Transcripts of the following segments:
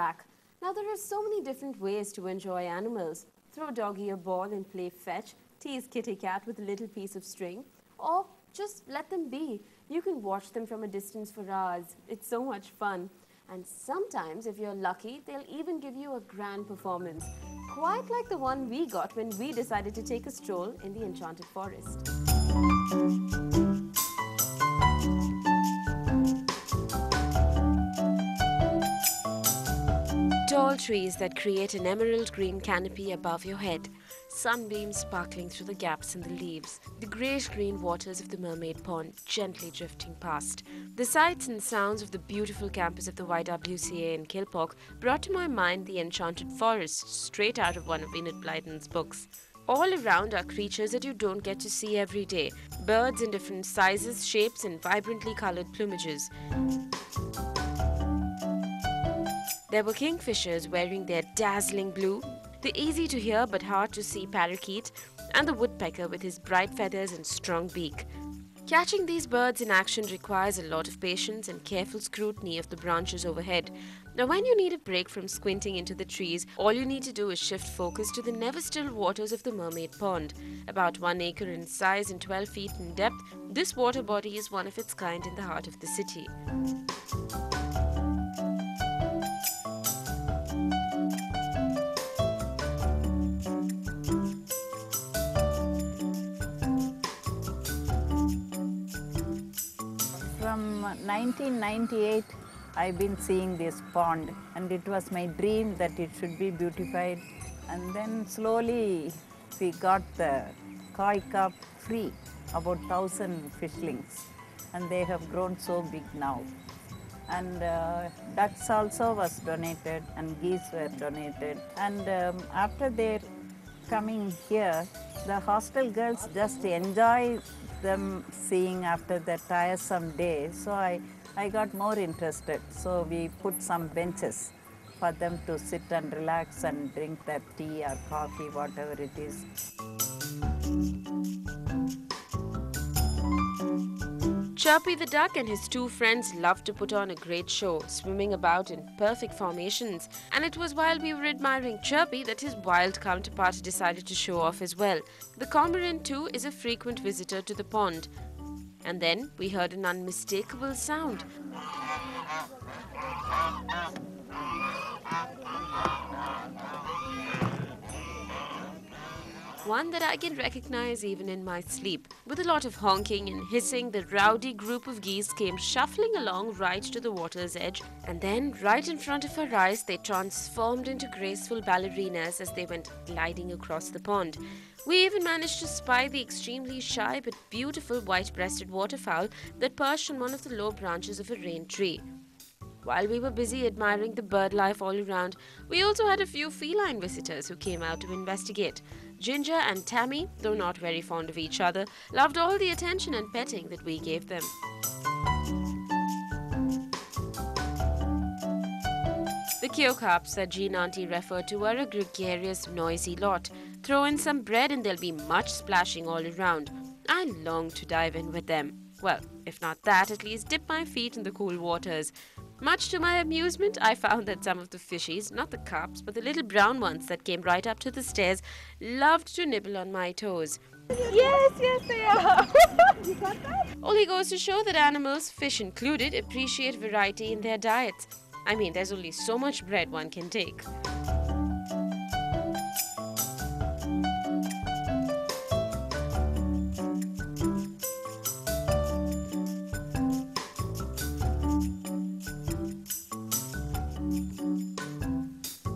back. Now there are so many different ways to enjoy animals. Throw doggy a ball and play fetch, tease kitty cat with a little piece of string, or just let them be. You can watch them from a distance for hours. It's so much fun. And sometimes, if you're lucky, they'll even give you a grand performance. Quite like the one we got when we decided to take a stroll in the enchanted forest. Tall trees that create an emerald green canopy above your head, sunbeams sparkling through the gaps in the leaves, the greyish-green waters of the mermaid pond gently drifting past. The sights and sounds of the beautiful campus of the YWCA in Kilpauk brought to my mind the enchanted forest straight out of one of Enid Blyton's books. All around are creatures that you don't get to see every day, birds in different sizes, shapes and vibrantly coloured plumages. There were kingfishers wearing their dazzling blue, the easy-to-hear but hard-to-see parakeet, and the woodpecker with his bright feathers and strong beak. Catching these birds in action requires a lot of patience and careful scrutiny of the branches overhead. Now, when you need a break from squinting into the trees, all you need to do is shift focus to the never-still waters of the mermaid pond. About 1 acre in size and 12 feet in depth, this water body is one of its kind in the heart of the city. From 1998, I've been seeing this pond, and it was my dream that it should be beautified. And then slowly we got the koi carp free, about 1,000 fishlings, and they have grown so big now. And ducks also was donated, and geese were donated. And after their coming here, the hostel girls just enjoy them seeing after the tiresome day. So I got more interested. So we put some benches for them to sit and relax and drink their tea or coffee, whatever it is. Chirpy the duck and his two friends loved to put on a great show, swimming about in perfect formations. And it was while we were admiring Chirpy that his wild counterpart decided to show off as well. The cormorant too is a frequent visitor to the pond. And then we heard an unmistakable sound. One that I can recognize even in my sleep. With a lot of honking and hissing, the rowdy group of geese came shuffling along right to the water's edge, and then right in front of our eyes they transformed into graceful ballerinas as they went gliding across the pond. We even managed to spy the extremely shy but beautiful white-breasted waterfowl that perched on one of the low branches of a rain tree. While we were busy admiring the bird life all around, we also had a few feline visitors who came out to investigate. Ginger and Tammy, though not very fond of each other, loved all the attention and petting that we gave them. The keocarps that Jean Auntie referred to are a gregarious, noisy lot. Throw in some bread and there'll be much splashing all around. I long to dive in with them. Well, if not that, at least dip my feet in the cool waters. Much to my amusement, I found that some of the fishies, not the carps, but the little brown ones that came right up to the stairs, loved to nibble on my toes. Yes, they are. You got that? Only goes to show that animals, fish included, appreciate variety in their diets. I mean, there's only so much bread one can take.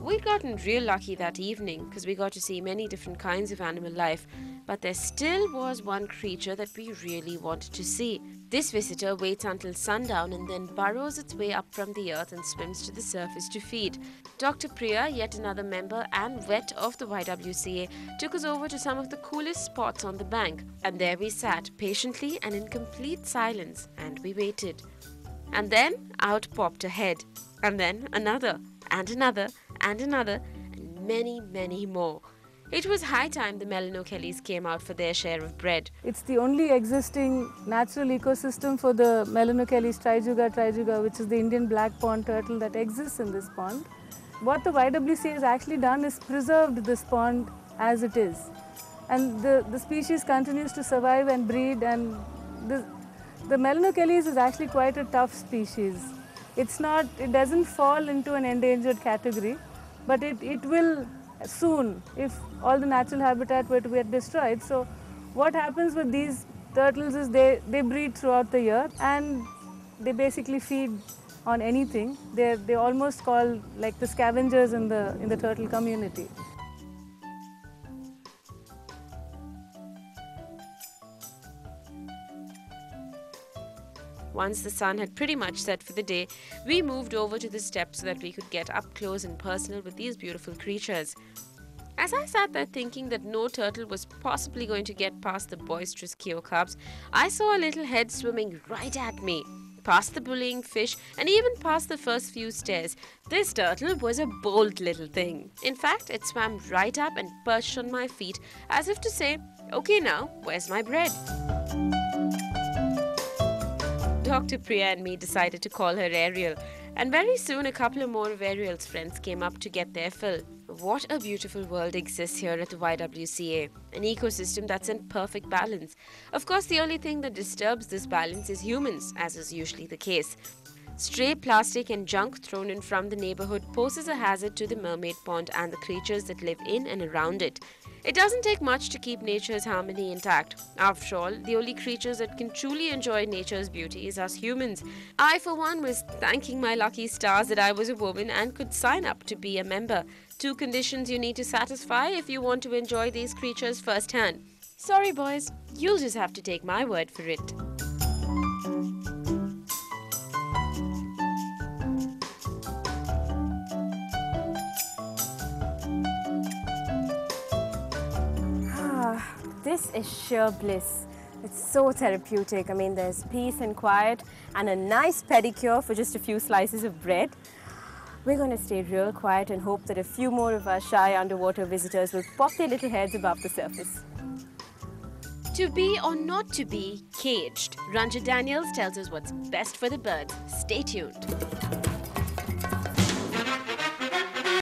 We'd gotten real lucky that evening because we got to see many different kinds of animal life, but there still was one creature that we really wanted to see. This visitor waits until sundown and then burrows its way up from the earth and swims to the surface to feed. Dr. Priya, yet another member and vet of the YWCA, took us over to some of the coolest spots on the bank, and there we sat patiently and in complete silence, and we waited. And then out popped a head, and then another, and another, and another, and many, many more. It was high time the Melanokellies came out for their share of bread. It's the only existing natural ecosystem for the Melanokellies trijuga, which is the Indian black pond turtle that exists in this pond. what the YWCA has actually done is preserved this pond as it is. And the species continues to survive and breed, and the Melanocheles is actually quite a tough species. It doesn't fall into an endangered category, but it will soon if all the natural habitat were to get destroyed. So what happens with these turtles is they breed throughout the year, and they basically feed on anything. They almost call like the scavengers in the turtle community. Once the sun had pretty much set for the day, we moved over to the steps so that we could get up close and personal with these beautiful creatures. As I sat there thinking that no turtle was possibly going to get past the boisterous Keocarbs, I saw a little head swimming right at me. Past the bullying fish and even past the first few stairs, this turtle was a bold little thing. In fact, it swam right up and perched on my feet as if to say, "Okay now, where's my bread?" Dr. Priya and me decided to call her Ariel, and very soon a couple of more of Ariel's friends came up to get their fill. What a beautiful world exists here at the YWCA, an ecosystem that's in perfect balance. Of course, the only thing that disturbs this balance is humans, as is usually the case. Stray plastic and junk thrown in from the neighborhood poses a hazard to the mermaid pond and the creatures that live in and around it. It doesn't take much to keep nature's harmony intact. After all, the only creatures that can truly enjoy nature's beauty is us humans. I, for one, was thanking my lucky stars that I was a woman and could sign up to be a member. 2 conditions you need to satisfy if you want to enjoy these creatures firsthand. Sorry, boys, you'll just have to take my word for it. This is sheer bliss. It's so therapeutic. I mean, there's peace and quiet and a nice pedicure for just a few slices of bread. We're going to stay real quiet and hope that a few more of our shy underwater visitors will pop their little heads above the surface. To be or not to be caged, Ranjit Daniels tells us what's best for the birds. Stay tuned.